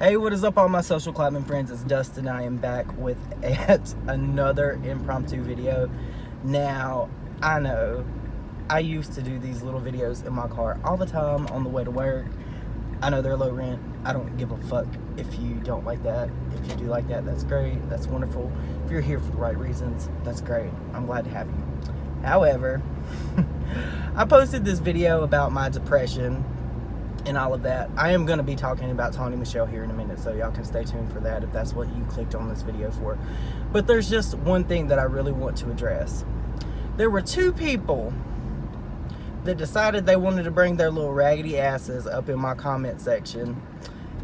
Hey, what is up, all my social climbing friends? It's Dustin. I am back with another impromptu video. Now, I know I used to do these little videos in my car all the time on the way to work. I know they're low rent. I don't give a fuck if you don't like that. If you do like that, that's great. That's wonderful. If you're here for the right reasons, that's great. I'm glad to have you. However, I posted this video about my depression and all of that. I am going to be talking about Tawny here in a minute, so y'all can stay tuned for that if that's what you clicked on this video for. But there's just one thing that I really want to address. There were two people that decided they wanted to bring their little raggedy asses up in my comment section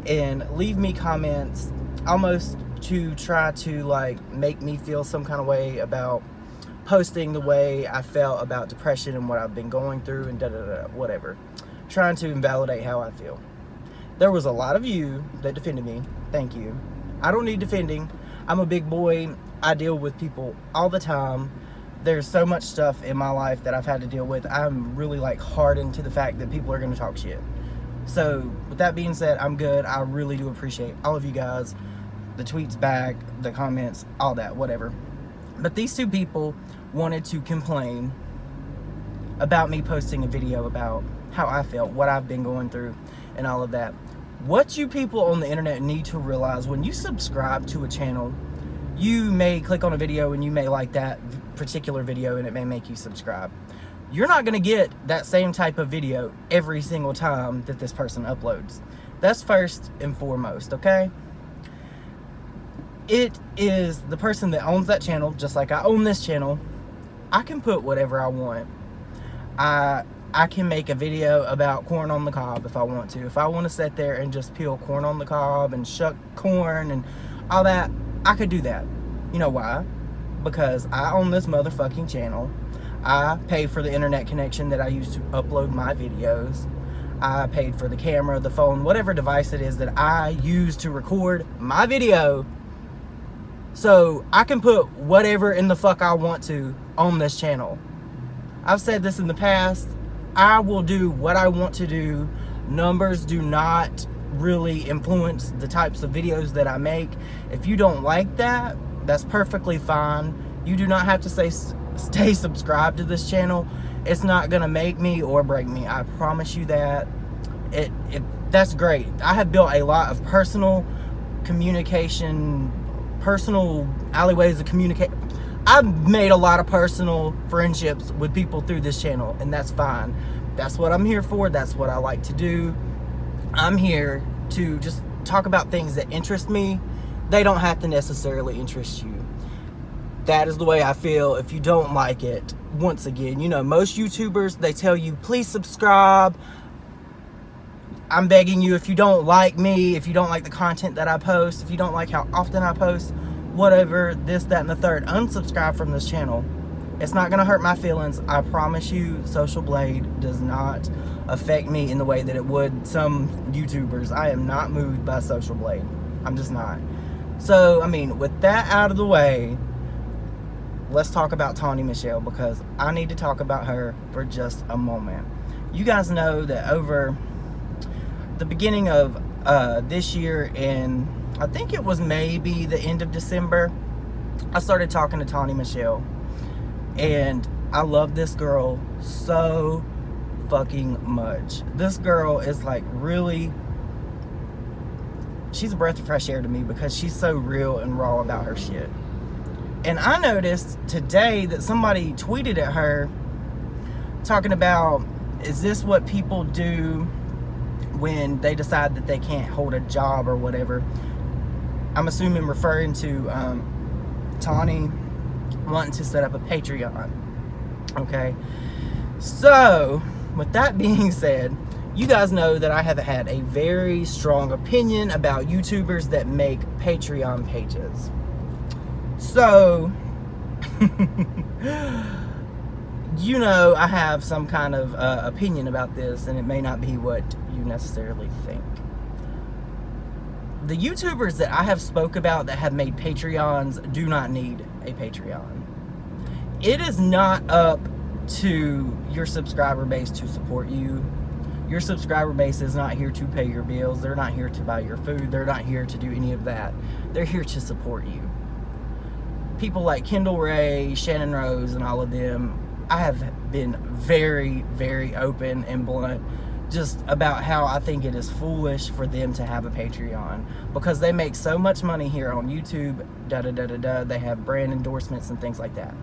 and leave me comments almost to try to like make me feel some kind of way about posting the way I felt about depression and what I've been going through and whatever, trying to invalidate how I feel. There was a lot of you that defended me. Thank you. I don't need defending. I'm a big boy. I deal with people all the time. There's so much stuff in my life that I've had to deal with. I'm really like hardened to the fact that people are going to talk shit. So with that being said, I'm good. I really do appreciate all of you guys, the tweets back, the comments, all that, whatever. But these two people wanted to complain about me posting a video about how I felt, what I've been going through, and all of that. What you people on the internet need to realize, when you subscribe to a channel, you may click on a video and you may like that particular video and it may make you subscribe. You're not going to get that same type of video every single time that this person uploads. That's first and foremost, okay? It is the person that owns that channel, just like I own this channel. I can put whatever I want. I can make a video about corn on the cob if I want to. If I want to sit there and just peel corn on the cob and shuck corn and all that, I could do that. You know why? Because I own this motherfucking channel. I pay for the internet connection that I use to upload my videos. I paid for the camera, the phone, whatever device it is that I use to record my video. So I can put whatever in the fuck I want to on this channel. I've said this in the past. I will do what I want to do. Numbers do not really influence the types of videos that I make. If you don't like that, that's perfectly fine. You do not have to stay subscribed to this channel. It's not gonna make me or break me. I promise you that. That's great. I have built a lot of personal communication, personal alleyways of communicate. I've made a lot of personal friendships with people through this channel, and that's fine. That's what I'm here for. That's what I like to do. I'm here to just talk about things that interest me. They don't have to necessarily interest you. That is the way I feel. If you don't like it, once again, you know, most YouTubers, they tell you, please subscribe. I'm begging you, if you don't like me, if you don't like the content that I post, if you don't like how often I post, whatever, this, that, and the third, unsubscribe from this channel. It's not going to hurt my feelings. I promise you, Social Blade does not affect me in the way that it would some YouTubers. I am not moved by Social Blade. I'm just not. So, I mean, with that out of the way, let's talk about Tawny, because I need to talk about her for just a moment. You guys know that over the beginning of this year, in I think it was maybe the end of December, I started talking to Tawny, and I love this girl so fucking much. This girl is like really, she's a breath of fresh air to me because she's so real and raw about her shit. And I noticed today that somebody tweeted at her talking about, is this what people do when they decide that they can't hold a job or whatever? I'm assuming referring to Tawny wanting to set up a Patreon. Okay, so with that being said, you guys know that I have had a very strong opinion about YouTubers that make Patreon pages. So you know, I have some kind of opinion about this, and it may not be what you necessarily think. The YouTubers that I have spoke about that have made Patreons do not need a Patreon. It is not up to your subscriber base to support you. Your subscriber base is not here to pay your bills. They're not here to buy your food. They're not here to do any of that. They're here to support you. People like Kendall Ray, Shannon Rose, and all of them, I have been very, very open and blunt just about how I think it is foolish for them to have a Patreon, because they make so much money here on YouTube, da-da-da-da-da. They have brand endorsements and things like that.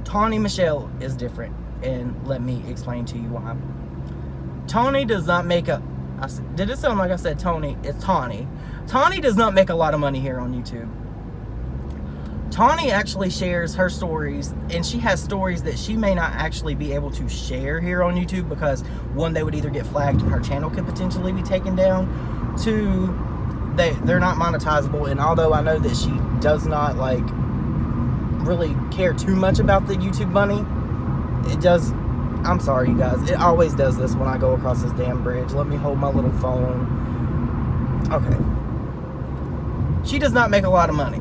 Tawny Michelle is different, and let me explain to you why. Tawny does not make did it sound like I said Tony? It's Tawny. Tawny does not make a lot of money here on YouTube. Tawny actually shares her stories, and she has stories that she may not actually be able to share here on YouTube because, one, they would either get flagged and her channel could potentially be taken down. Two, they're not monetizable, and although I know that she does not like really care too much about the YouTube money, it does. I'm sorry, you guys. It always does this when I go across this damn bridge. Let me hold my little phone. Okay. She does not make a lot of money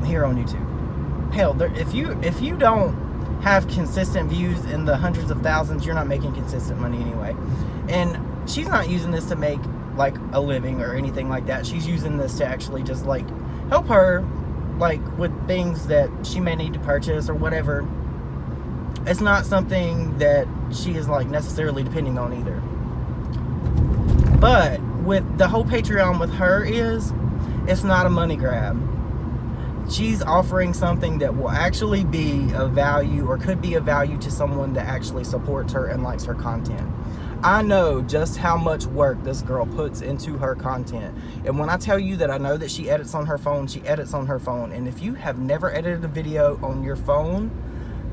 here on YouTube. Hell, if you don't have consistent views in the hundreds of thousands, you're not making consistent money anyway. And she's not using this to make like a living or anything like that. She's using this to actually just like help her like with things that she may need to purchase or whatever. It's not something that she is like necessarily depending on either. But with the whole Patreon with her it's not a money grab. She's offering something that will actually be of value, or could be of value to someone that actually supports her and likes her content. I know just how much work this girl puts into her content. And when I tell you that I know that she edits on her phone, she edits on her phone. And if you have never edited a video on your phone,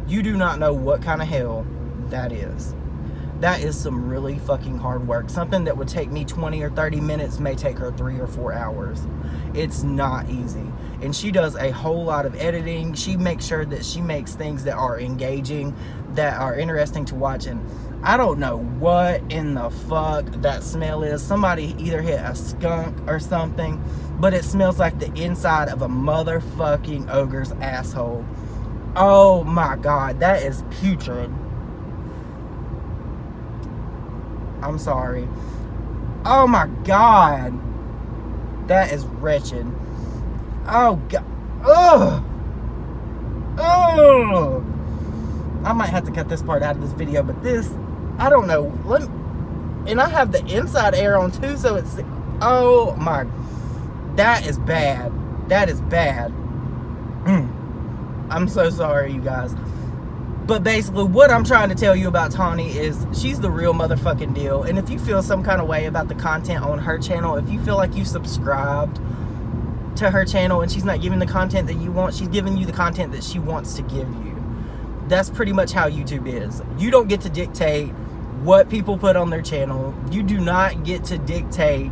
you do not know what kind of hell that is. That is some really fucking hard work. Something that would take me 20 or 30 minutes may take her 3 or 4 hours. It's not easy. And she does a whole lot of editing. She makes sure that she makes things that are engaging, that are interesting to watch. And I don't know what in the fuck that smell is. Somebody either hit a skunk or something, but it smells like the inside of a motherfucking ogre's asshole. Oh my God, that is putrid. I'm sorry. Oh my God. That is wretched. Oh God. Ugh. Ugh. I might have to cut this part out of this video, but this, I don't know. And I have the inside air on too, so it's, oh my, that is bad. That is bad. I'm so sorry, you guys. But basically, what I'm trying to tell you about Tawny is she's the real motherfucking deal. And if you feel some kind of way about the content on her channel, if you feel like you subscribed to her channel and she's not giving the content that you want, she's giving you the content that she wants to give you. That's pretty much how YouTube is. You don't get to dictate what people put on their channel. You do not get to dictate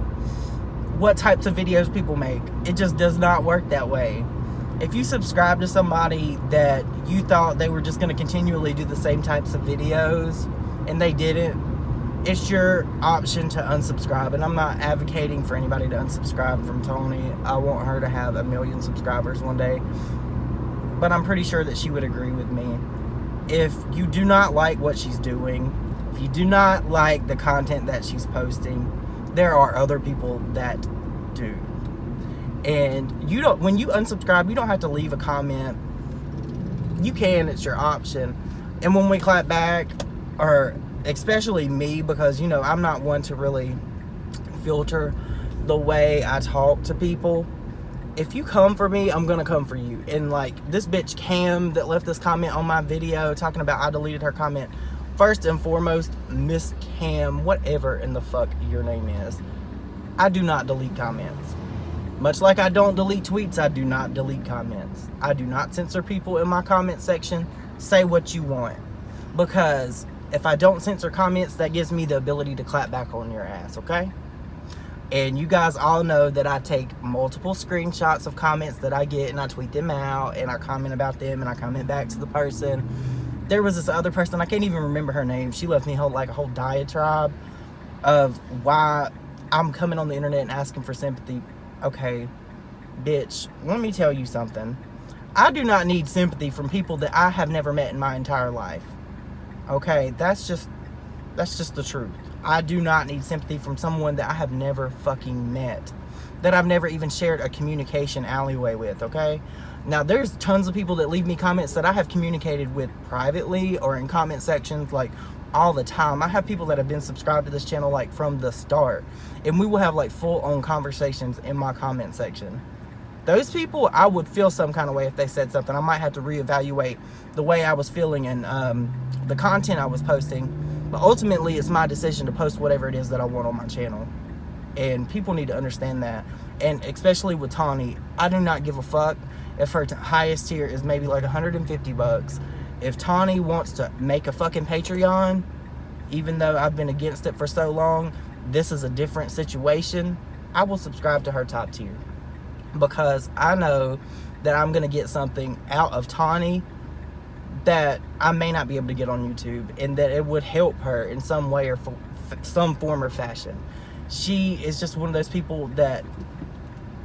what types of videos people make. It just does not work that way. If you subscribe to somebody that you thought they were just going to continually do the same types of videos and they didn't, it's your option to unsubscribe. And I'm not advocating for anybody to unsubscribe from Tawny. I want her to have 1 million subscribers one day. But I'm pretty sure that she would agree with me. If you do not like what she's doing, if you do not like the content that she's posting, there are other people that do. And you don't, when you unsubscribe, you don't have to leave a comment. You can, it's your option. And when we clap back, or especially me, because you know I'm not one to really filter the way I talk to people. If you come for me, I'm gonna come for you. And like this bitch Cam that left this comment on my video talking about I deleted her comment, first and foremost, Miss Cam, whatever in the fuck your name is, I do not delete comments. Much like I don't delete tweets, I do not delete comments. I do not censor people in my comment section. Say what you want. Because if I don't censor comments, that gives me the ability to clap back on your ass, okay? And you guys all know that I take multiple screenshots of comments that I get and I tweet them out and I comment about them and I comment back to the person. There was this other person, I can't even remember her name. She left me a whole diatribe of why I'm coming on the internet and asking for sympathy. Okay, bitch, let me tell you something. I do not need sympathy from people that I have never met in my entire life. Okay, that's just That's just the truth. I do not need sympathy from someone that I have never fucking met, that I've never even shared a communication alleyway with, okay? Now, there's tons of people that leave me comments that I have communicated with privately or in comment sections, like, all the time. I have people that have been subscribed to this channel, like, from the start, and we will have, like, full-on conversations in my comment section. Those people, I would feel some kind of way if they said something. I might have to reevaluate the way I was feeling and the content I was posting. But ultimately, it's my decision to post whatever it is that I want on my channel. And people need to understand that. And especially with Tawny, I do not give a fuck if her highest tier is maybe like $150. If Tawny wants to make a fucking Patreon, even though I've been against it for so long, this is a different situation. I will subscribe to her top tier, because I know that I'm going to get something out of Tawny that I may not be able to get on YouTube, and that it would help her in some way or some form or fashion. She is just one of those people that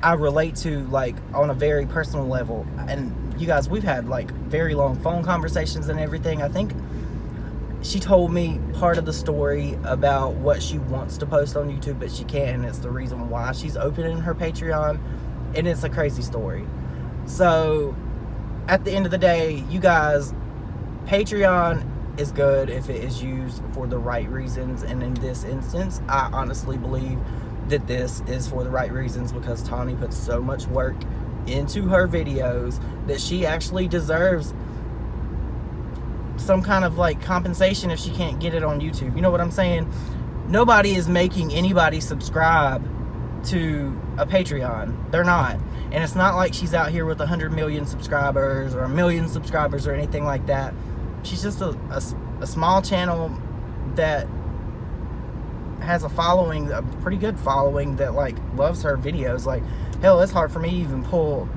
I relate to, like, on a very personal level. And you guys, we've had like very long phone conversations and everything. I think she told me part of the story about what she wants to post on YouTube but she can't, and it's the reason why she's opening her Patreon, and it's a crazy story. So at the end of the day, you guys, Patreon is good if it is used for the right reasons, and in this instance, I honestly believe that this is for the right reasons, because Tawny puts so much work into her videos that she actually deserves some kind of like compensation if she can't get it on YouTube. You know what I'm saying? Nobody is making anybody subscribe to a Patreon. They're not. And it's not like she's out here with 100 million subscribers or 1 million subscribers or anything like that. She's just a small channel that has a following, a pretty good following, that like loves her videos. Like, hell, it's hard for me to even pull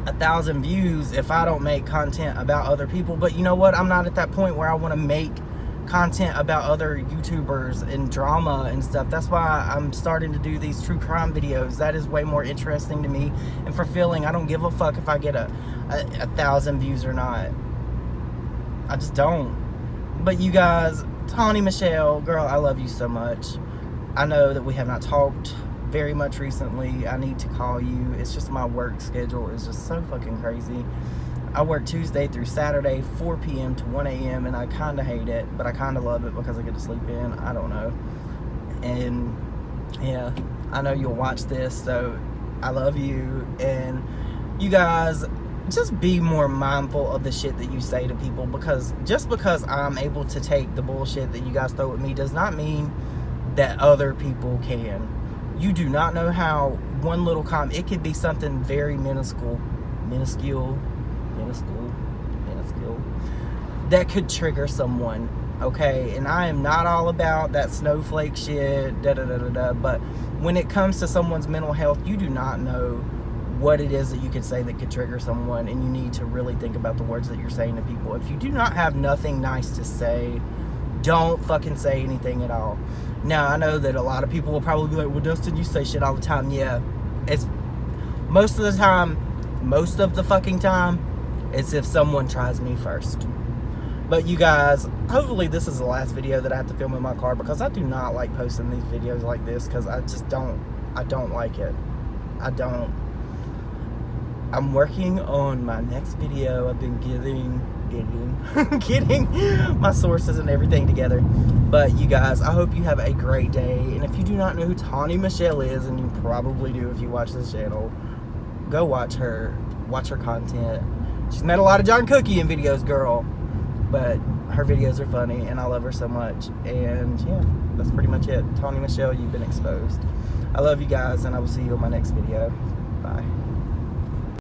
1,000 views if I don't make content about other people. But you know what? I'm not at that point where I want to make content about other YouTubers and drama and stuff. That's why I'm starting to do these true crime videos. That is way more interesting to me and fulfilling. I don't give a fuck if I get a 1,000 views or not. I just don't. But you guys, Tawny Michelle, girl, I love you so much. I know that we have not talked very much recently. I need to call you. It's just my work schedule is just so fucking crazy. I work Tuesday through Saturday, 4 p.m. to 1 a.m. and I kind of hate it, but I kind of love it because I get to sleep in. I don't know. And yeah, I know you'll watch this, so I love you. And you guys, just be more mindful of the shit that you say to people, because just because I'm able to take the bullshit that you guys throw at me does not mean that other people can. You do not know how one little comment, it could be something very minuscule, that could trigger someone, okay? And I am not all about that snowflake shit, but when it comes to someone's mental health, you do not know what it is that you could say that could trigger someone, and you need to really think about the words that you're saying to people. If you do not have nothing nice to say, don't fucking say anything at all. Now, I know that a lot of people will probably be like, well, Dustin, you say shit all the time. Yeah, it's most of the time, most of the fucking time, it's if someone tries me first. But you guys, hopefully this is the last video that I have to film in my car, because I do not like posting these videos like this, because I just don't like it. I don't. I'm working on my next video. I've been getting my sources and everything together. But you guys, I hope you have a great day. And if you do not know who Tawny Michelle is, and you probably do if you watch this channel, go watch her content. She's made a lot of John Cookie in videos, girl, but her videos are funny and I love her so much. And yeah, that's pretty much it. Tawny Michelle, you've been exposed. I love you guys, and I will see you in my next video. Bye.